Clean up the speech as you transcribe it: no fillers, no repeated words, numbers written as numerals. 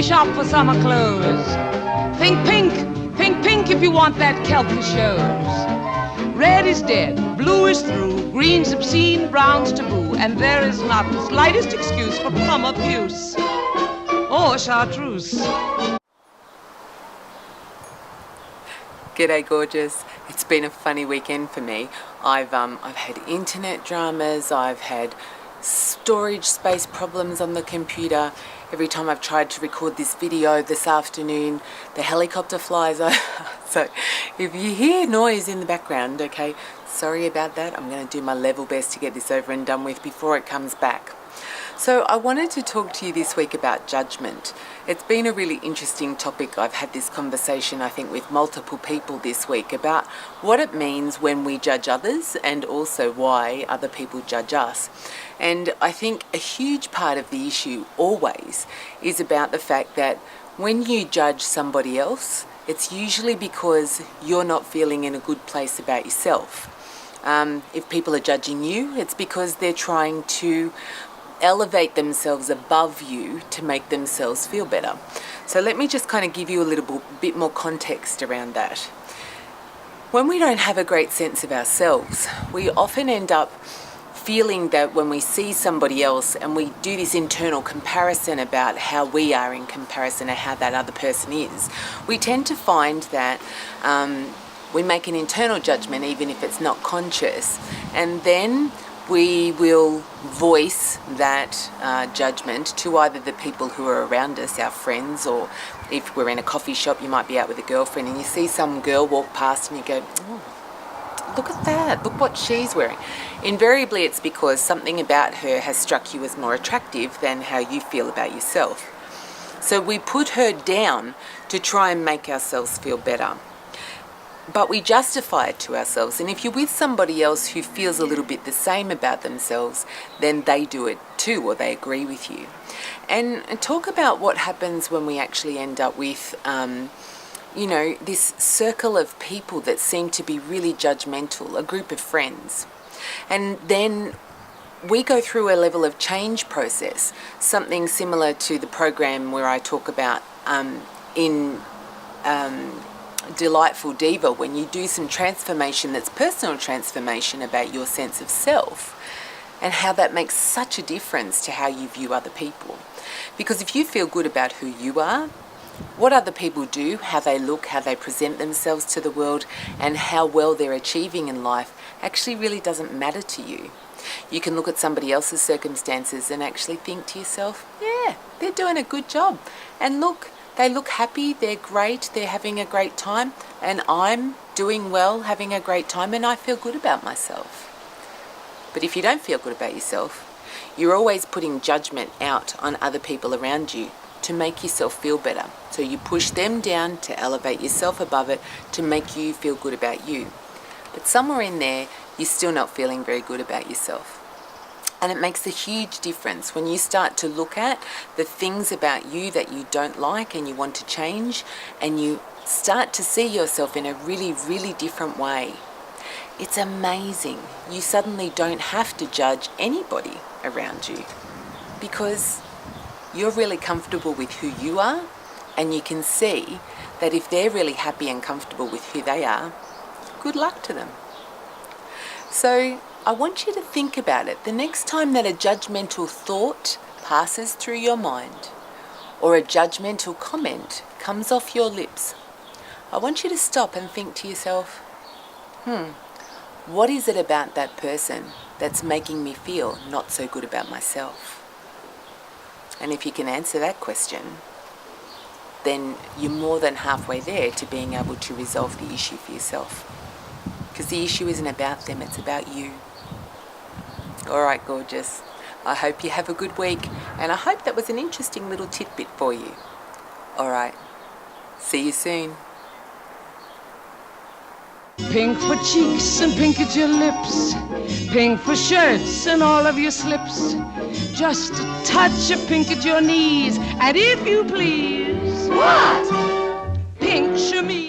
shop for summer clothes. Think pink, think pink if you want that kelp that shows. Red is dead, blue is through, green's obscene, brown's taboo, and there is not the slightest excuse for plum abuse or chartreuse. G'day gorgeous. It's been a funny weekend for me. I've had internet dramas, I've had storage space problems on the computer. Every time I've tried to record this video this afternoon, the helicopter flies over. So if you hear noise in the background, okay, sorry about that. I'm going to do my level best to get this over and done with before it comes back. So I wanted to talk to you this week about judgment. It's been a really interesting topic. I've had this conversation, I think, with multiple people this week about what it means when we judge others and also why other people judge us. And I think a huge part of the issue always is about the fact that when you judge somebody else, it's usually because you're not feeling in a good place about yourself. If people are judging you, it's because they're trying to elevate themselves above you to make themselves feel better. So let me just kind of give you a little bit more context around that. When we don't have a great sense of ourselves, we often end up feeling that when we see somebody else and we do this internal comparison about how we are in comparison to how that other person is, we tend to find that we make an internal judgment even if it's not conscious, and then we will voice that judgment to either the people who are around us, our friends, or if we're in a coffee shop, you might be out with a girlfriend and you see some girl walk past and you go, oh, look at that, look what she's wearing. Invariably it's because something about her has struck you as more attractive than how you feel about yourself. So we put her down to try and make ourselves feel better. But we justify it to ourselves, and if you're with somebody else who feels a little bit the same about themselves, then they do it too, or they agree with you. And talk about what happens when we actually end up with, this circle of people that seem to be really judgmental, a group of friends. And then we go through a level of change process, something similar to the program where I talk about Delightful Diva, when you do some transformation that's personal transformation about your sense of self and how that makes such a difference to how you view other people. Because if you feel good about who you are, what other people do, how they look, how they present themselves to the world, and how well they're achieving in life actually really doesn't matter to you. You can look at somebody else's circumstances and actually think to yourself, yeah, they're doing a good job. And look, they look happy, they're great, they're having a great time, and I'm doing well, having a great time, and I feel good about myself. But if you don't feel good about yourself, you're always putting judgment out on other people around you to make yourself feel better. So you push them down to elevate yourself above it to make you feel good about you. But somewhere in there, you're still not feeling very good about yourself. And it makes a huge difference when you start to look at the things about you that you don't like and you want to change, and you start to see yourself in a really, really different way. It's amazing. You suddenly don't have to judge anybody around you because you're really comfortable with who you are, and you can see that if they're really happy and comfortable with who they are, good luck to them. So I want you to think about it. The next time that a judgmental thought passes through your mind or a judgmental comment comes off your lips, I want you to stop and think to yourself, what is it about that person that's making me feel not so good about myself? And if you can answer that question, then you're more than halfway there to being able to resolve the issue for yourself. Because the issue isn't about them, it's about you. All right, gorgeous. I hope you have a good week, and I hope that was an interesting little tidbit for you. All right, see you soon. Pink for cheeks and pink at your lips, pink for shirts and all of your slips, just a touch of pink at your knees, and if you please, what? Pink chemise.